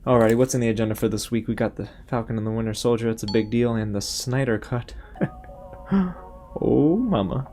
Alrighty, what's in the agenda for this week? We got the Falcon and the Winter Soldier, it's a big deal, and the Snyder Cut. Oh, mama.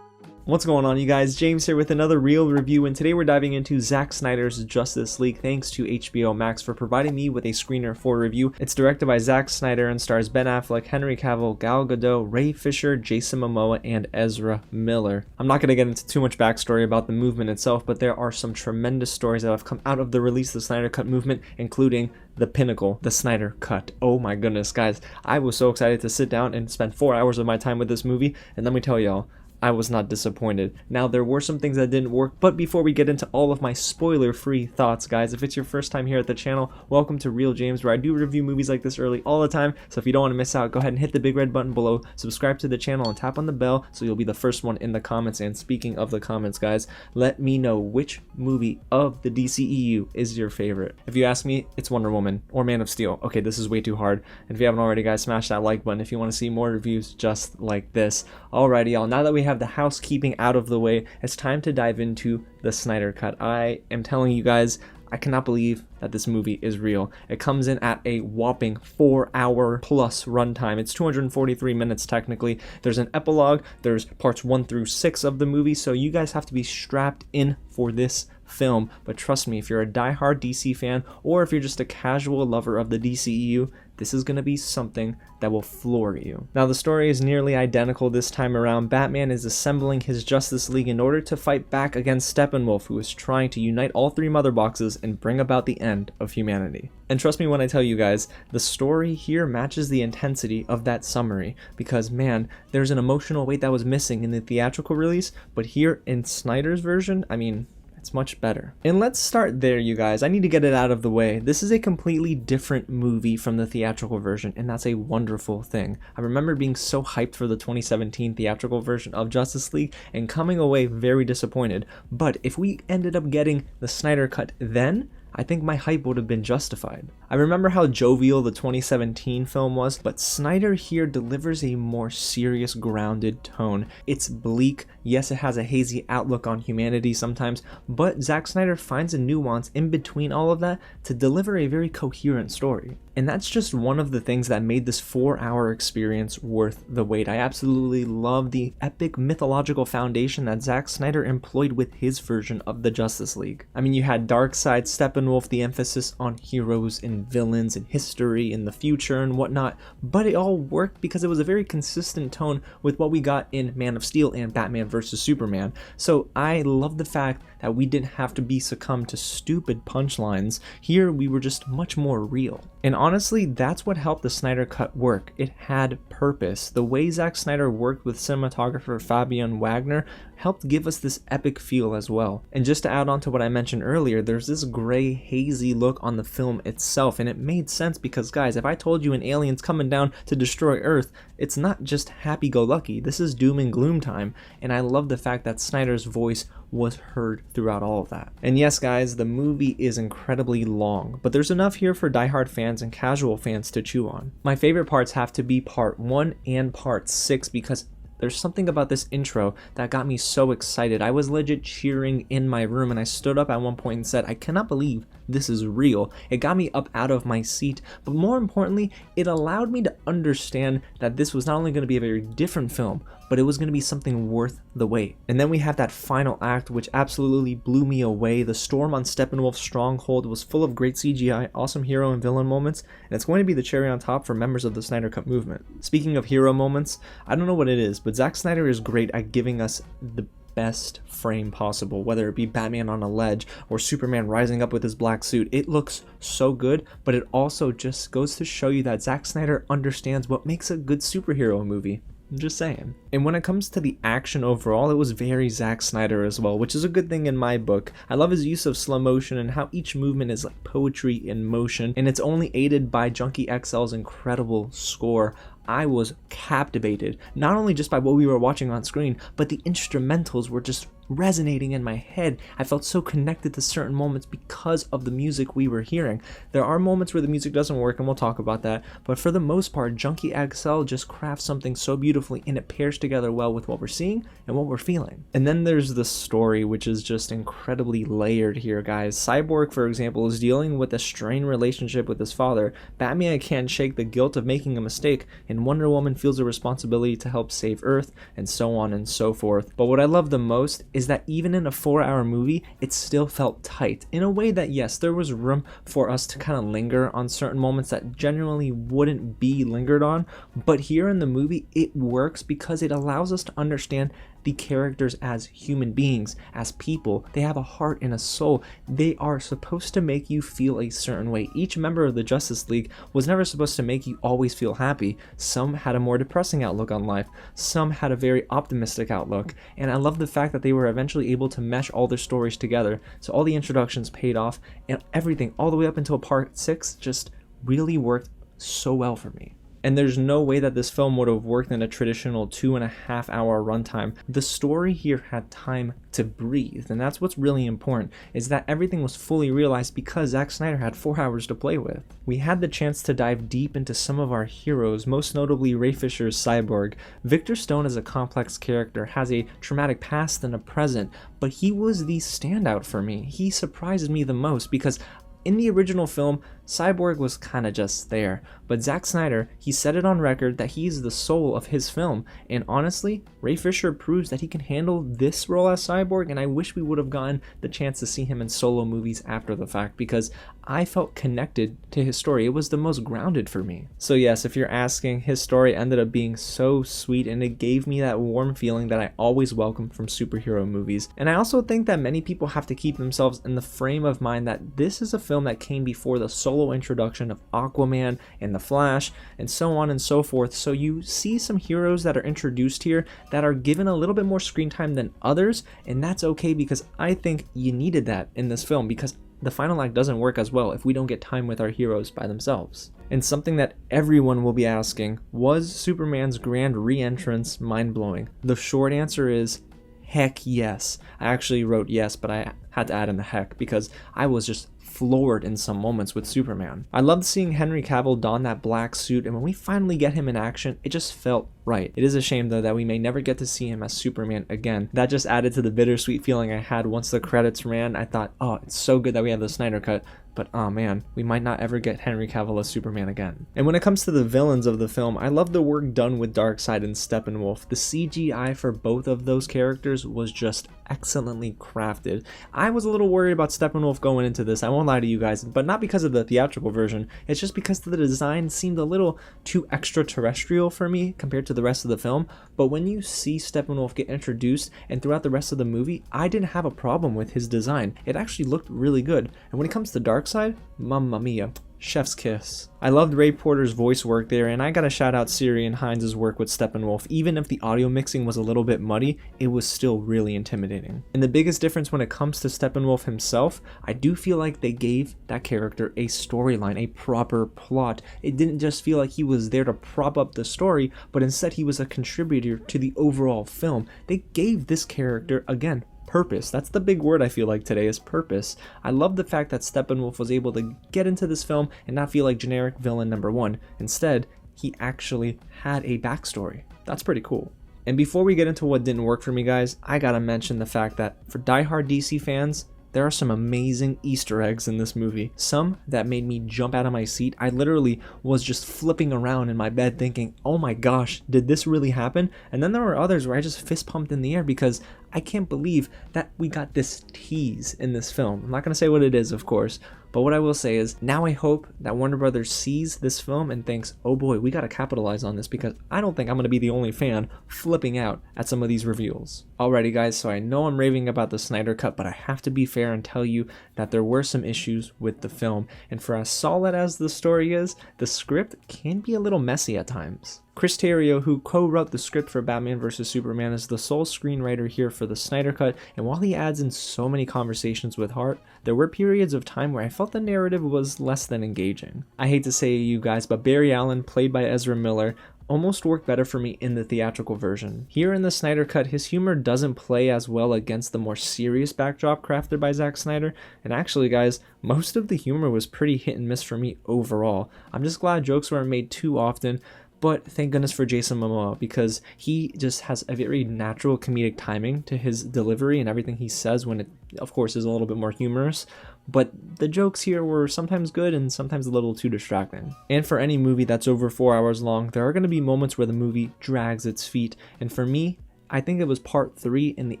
What's going on, you guys? James here with another real review, and today we're diving into Zack Snyder's Justice League. Thanks to HBO Max for providing me with a screener for review. It's directed by Zack Snyder and stars Ben Affleck, Henry Cavill, Gal Gadot, Ray Fisher, Jason Momoa, and Ezra Miller. I'm not going to get into too much backstory about the movement itself, but there are some tremendous stories that have come out of the release of the Snyder Cut movement, including the pinnacle, the Snyder Cut. Oh my goodness, guys. I was so excited to sit down and spend 4 hours of my time with this movie, and let me tell y'all, I was not disappointed. Now, there were some things that didn't work, but before we get into all of my spoiler-free thoughts, guys, if it's your first time here at the channel, welcome to Real James, where I do review movies like this early all the time, so if you don't want to miss out, go ahead and hit the big red button below, subscribe to the channel, and tap on the bell so you'll be the first one in the comments. And speaking of the comments, guys, let me know which movie of the DCEU is your favorite. If you ask me, it's Wonder Woman or Man of Steel. Okay, this is way too hard, and if you haven't already, guys, smash that like button if you want to see more reviews just like this. Alrighty, y'all, now that we have the housekeeping out of the way, it's time to dive into the Snyder Cut. I am telling you guys, I cannot believe that this movie is real. It comes in at a whopping 4-hour plus runtime. It's 243 minutes technically. There's an epilogue, there's parts 1 through 6 of the movie, so you guys have to be strapped in for this film. But trust me, if you're a diehard DC fan, or if you're just a casual lover of the DCEU, this is going to be something that will floor you. Now, the story is nearly identical this time around. Batman is assembling his Justice League in order to fight back against Steppenwolf, who is trying to unite all 3 mother boxes and bring about the end of humanity. And trust me when I tell you guys, the story here matches the intensity of that summary, because man, there's an emotional weight that was missing in the theatrical release, but here in Snyder's version, I mean, it's much better. And let's start there, you guys. I need to get it out of the way. This is a completely different movie from the theatrical version, and that's a wonderful thing. I remember being so hyped for the 2017 theatrical version of Justice League and coming away very disappointed. But if we ended up getting the Snyder Cut then, I think my hype would have been justified. I remember how jovial the 2017 film was, but Snyder here delivers a more serious, grounded tone. It's bleak, yes, it has a hazy outlook on humanity sometimes, but Zack Snyder finds a nuance in between all of that to deliver a very coherent story. And that's just one of the things that made this 4-hour experience worth the wait. I absolutely love the epic mythological foundation that Zack Snyder employed with his version of the Justice League. I mean, you had Darkseid, Steppenwolf, the emphasis on heroes and villains and history and the future and whatnot, but it all worked because it was a very consistent tone with what we got in Man of Steel and Batman vs. Superman. So I love the fact that we didn't have to be succumbed to stupid punchlines. Here we were just much more real. And honestly, that's what helped the Snyder Cut work. It had purpose. The way Zack Snyder worked with cinematographer Fabian Wagner helped give us this epic feel as well. And just to add on to what I mentioned earlier, there's this gray, hazy look on the film itself, and it made sense because, guys, if I told you an alien's coming down to destroy Earth, it's not just happy-go-lucky. This is doom and gloom time, and I love the fact that Snyder's voice was heard throughout all of that. And yes, guys, the movie is incredibly long, but there's enough here for diehard fans and casual fans to chew on. My favorite parts have to be part 1 and part 6 because there's something about this intro that got me so excited. I was legit cheering in my room, and I stood up at one point and said, I cannot believe this is real. It got me up out of my seat, but more importantly, it allowed me to understand that this was not only going to be a very different film, but it was going to be something worth the wait. And then we have that final act, which absolutely blew me away. The storm on Steppenwolf's stronghold was full of great CGI, awesome hero and villain moments, and it's going to be the cherry on top for members of the Snyder Cut movement. Speaking of hero moments, I don't know what it is, but Zack Snyder is great at giving us the best frame possible, whether it be Batman on a ledge or Superman rising up with his black suit. It looks so good, but it also just goes to show you that Zack Snyder understands what makes a good superhero movie. I'm just saying. And when it comes to the action overall, it was very Zack Snyder as well, which is a good thing in my book. I love his use of slow motion and how each movement is like poetry in motion, and it's only aided by Junkie XL's incredible score. I was captivated, not only just by what we were watching on screen, but the instrumentals were just resonating in my head. I felt so connected to certain moments because of the music we were hearing. There are moments where the music doesn't work, and we'll talk about that, but for the most part, Junkie XL just crafts something so beautifully, and it pairs together well with what we're seeing and what we're feeling. And then there's the story, which is just incredibly layered here, guys. Cyborg, for example, is dealing with a strained relationship with his father. Batman can't shake the guilt of making a mistake, and Wonder Woman feels a responsibility to help save Earth, and so on and so forth. But what I love the most is that even in a 4-hour movie, it still felt tight, in a way that, yes, there was room for us to kind of linger on certain moments that generally wouldn't be lingered on, but here in the movie, it works because it allows us to understand the characters as human beings, as people. They have a heart and a soul. They are supposed to make you feel a certain way. Each member of the Justice League was never supposed to make you always feel happy. Some had a more depressing outlook on life. Some had a very optimistic outlook. And I love the fact that they were eventually able to mesh all their stories together. So all the introductions paid off, and everything all the way up until part 6 just really worked so well for me. And there's no way that this film would have worked in a traditional 2.5-hour runtime. The story here had time to breathe, and that's what's really important, is that everything was fully realized because Zack Snyder had 4 hours to play with. We had the chance to dive deep into some of our heroes, most notably Ray Fisher's Cyborg. Victor Stone is a complex character, has a traumatic past and a present, but he was the standout for me. He surprised me the most because in the original film, Cyborg was kind of just there, but Zack Snyder, he said it on record that he's the soul of his film, and honestly, Ray Fisher proves that he can handle this role as Cyborg, and I wish we would have gotten the chance to see him in solo movies after the fact, because I felt connected to his story. It was the most grounded for me. So yes, if you're asking, his story ended up being so sweet, and it gave me that warm feeling that I always welcome from superhero movies. And I also think that many people have to keep themselves in the frame of mind that this is a film that came before the solo introduction of Aquaman and the Flash and so on and so forth. So you see some heroes that are introduced here that are given a little bit more screen time than others, and that's okay because I think you needed that in this film, because the final act doesn't work as well if we don't get time with our heroes by themselves. And something that everyone will be asking, was Superman's grand re-entrance mind-blowing? The short answer is heck yes. I actually wrote yes, but I had to add in the heck because I was just floored in some moments with Superman. I loved seeing Henry Cavill don that black suit, and when we finally get him in action, it just felt right. It is a shame though that we may never get to see him as Superman again. That just added to the bittersweet feeling I had once the credits ran. I thought, oh, it's so good that we have the Snyder Cut, but oh man, we might not ever get Henry Cavill as Superman again. And when it comes to the villains of the film, I love the work done with Darkseid and Steppenwolf. The CGI for both of those characters was just excellently crafted. I was a little worried about Steppenwolf going into this, I won't lie to you guys, but not because of the theatrical version, it's just because the design seemed a little too extraterrestrial for me compared to the rest of the film. But when you see Steppenwolf get introduced and throughout the rest of the movie, I didn't have a problem with his design. It actually looked really good. And when it comes to Darkseid, mamma mia. Chef's kiss. I loved Ray Porter's voice work there, and I gotta shout out Siri and Hines' work with Steppenwolf. Even if the audio mixing was a little bit muddy, it was still really intimidating. And the biggest difference when it comes to Steppenwolf himself, I do feel like they gave that character a storyline, a proper plot. It didn't just feel like he was there to prop up the story, but instead he was a contributor to the overall film. They gave this character, again, purpose. That's the big word I feel like today, is purpose. I love the fact that Steppenwolf was able to get into this film and not feel like generic villain number one. Instead, he actually had a backstory. That's pretty cool. And before we get into what didn't work for me, guys, I gotta mention the fact that for diehard DC fans, there are some amazing Easter eggs in this movie. Some that made me jump out of my seat. I literally was just flipping around in my bed thinking, oh my gosh, did this really happen? And then there were others where I just fist pumped in the air because I can't believe that we got this tease in this film. I'm not going to say what it is, of course, but what I will say is now I hope that Warner Brothers sees this film and thinks, oh boy, we got to capitalize on this, because I don't think I'm going to be the only fan flipping out at some of these reveals. Alrighty guys, so I know I'm raving about the Snyder Cut, but I have to be fair and tell you that there were some issues with the film, and for as solid as the story is, the script can be a little messy at times. Chris Terrio, who co-wrote the script for Batman vs. Superman, is the sole screenwriter here for the Snyder Cut, and while he adds in so many conversations with heart, there were periods of time where I felt the narrative was less than engaging. I hate to say it, you guys, but Barry Allen, played by Ezra Miller, almost worked better for me in the theatrical version. Here in the Snyder Cut, his humor doesn't play as well against the more serious backdrop crafted by Zack Snyder, and actually guys, most of the humor was pretty hit and miss for me overall. I'm just glad jokes weren't made too often, but thank goodness for Jason Momoa, because he just has a very natural comedic timing to his delivery and everything he says when it, of course, is a little bit more humorous. But the jokes here were sometimes good and sometimes a little too distracting. And for any movie that's over 4 hours long, there are going to be moments where the movie drags its feet. And for me, I think it was part 3 in the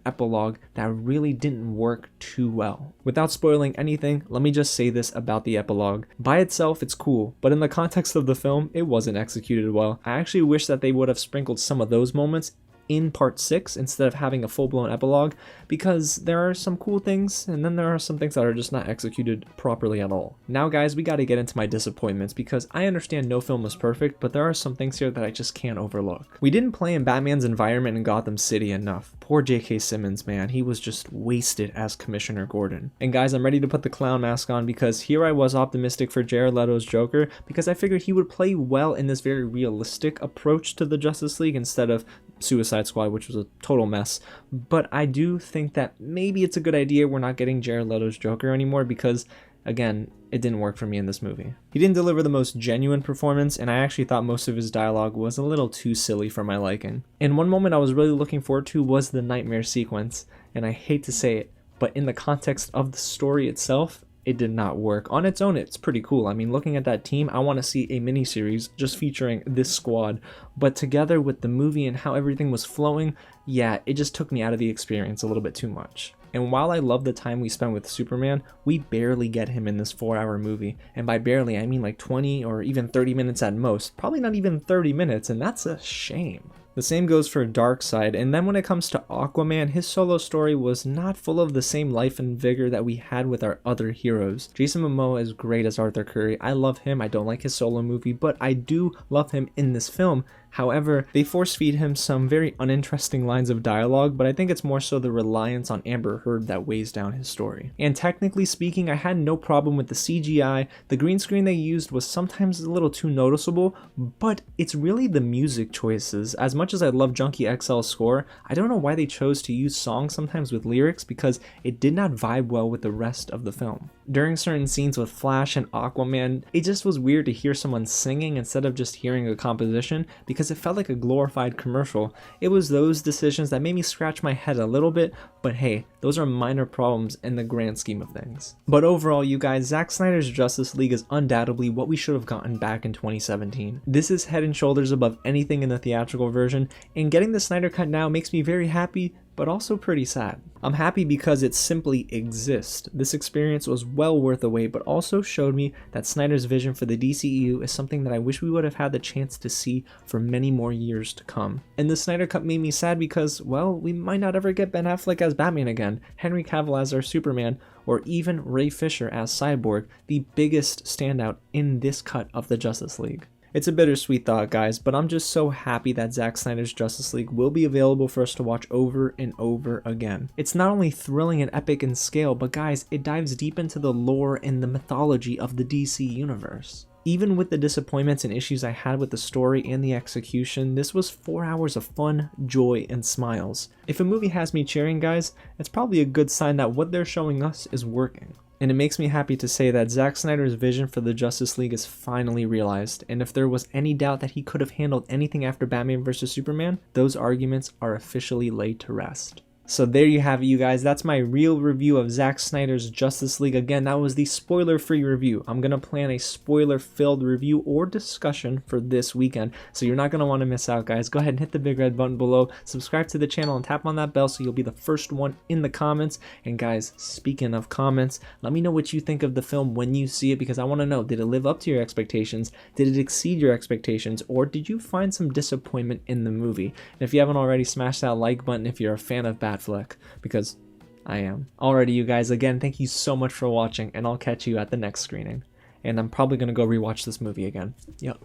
epilogue that really didn't work too well. Without spoiling anything, let me just say this about the epilogue. By itself, it's cool, but in the context of the film, it wasn't executed well. I actually wish that they would have sprinkled some of those moments in part 6 instead of having a full-blown epilogue, because there are some cool things and then there are some things that are just not executed properly at all. Now guys, we gotta get into my disappointments, because I understand no film is perfect, but there are some things here that I just can't overlook. We didn't play in Batman's environment in Gotham City enough. Poor J.K. Simmons, man, he was just wasted as Commissioner Gordon. And guys, I'm ready to put the clown mask on, because here I was optimistic for Jared Leto's Joker, because I figured he would play well in this very realistic approach to the Justice League instead of Suicide Squad, which was a total mess. But I do think that maybe it's a good idea we're not getting Jared Leto's Joker anymore, because again, it didn't work for me in this movie. He didn't deliver the most genuine performance, and I actually thought most of his dialogue was a little too silly for my liking. And one moment I was really looking forward to was the nightmare sequence, and I hate to say it, but in the context of the story itself, it did not work. On its own, it's pretty cool. I mean, looking at that team, I want to see a miniseries just featuring this squad. But together with the movie and how everything was flowing, yeah, it just took me out of the experience a little bit too much. And while I love the time we spent with Superman, we barely get him in this 4-hour movie. And by barely, I mean like 20 or even 30 minutes at most. Probably not even 30 minutes, and that's a shame. The same goes for Darkseid, and then when it comes to Aquaman, his solo story was not full of the same life and vigor that we had with our other heroes. Jason Momoa is great as Arthur Curry. I love him. I don't like his solo movie, but I do love him in this film. However, they force feed him some very uninteresting lines of dialogue, but I think it's more so the reliance on Amber Heard that weighs down his story. And technically speaking, I had no problem with the CGI. The green screen they used was sometimes a little too noticeable, but it's really the music choices. As much as I love Junkie XL's score, I don't know why they chose to use songs sometimes with lyrics, because it did not vibe well with the rest of the film. During certain scenes with Flash and Aquaman, it just was weird to hear someone singing instead of just hearing a composition, because it felt like a glorified commercial. It was those decisions that made me scratch my head a little bit, but hey, those are minor problems in the grand scheme of things. But overall, you guys, Zack Snyder's Justice League is undoubtedly what we should have gotten back in 2017. This is head and shoulders above anything in the theatrical version, and getting the Snyder Cut now makes me very happy, but also pretty sad. I'm happy because it simply exists. This experience was well worth the wait, but also showed me that Snyder's vision for the DCEU is something that I wish we would have had the chance to see for many more years to come. And the Snyder Cut made me sad because, well, we might not ever get Ben Affleck as Batman again, Henry Cavill as our Superman, or even Ray Fisher as Cyborg, the biggest standout in this cut of the Justice League. It's a bittersweet thought, guys, but I'm just so happy that Zack Snyder's Justice League will be available for us to watch over and over again. It's not only thrilling and epic in scale, but guys, it dives deep into the lore and the mythology of the DC universe. Even with the disappointments and issues I had with the story and the execution, this was 4 hours of fun, joy, and smiles. If a movie has me cheering, guys, it's probably a good sign that what they're showing us is working. And it makes me happy to say that Zack Snyder's vision for the Justice League is finally realized, and if there was any doubt that he could have handled anything after Batman vs Superman, those arguments are officially laid to rest. So there you have it, you guys. That's my real review of Zack Snyder's Justice League. Again, that was the spoiler-free review. I'm going to plan a spoiler-filled review or discussion for this weekend, so you're not going to want to miss out, guys. Go ahead and hit the big red button below, subscribe to the channel, and tap on that bell so you'll be the first one in the comments. And guys, speaking of comments, let me know what you think of the film when you see it, because I want to know, did it live up to your expectations? Did it exceed your expectations? Or did you find some disappointment in the movie? And if you haven't already, smash that like button if you're a fan of Affleck, because I am. Alrighty, you guys, again, thank you so much for watching, and I'll catch you at the next screening. And I'm probably going to go rewatch this movie again. Yep.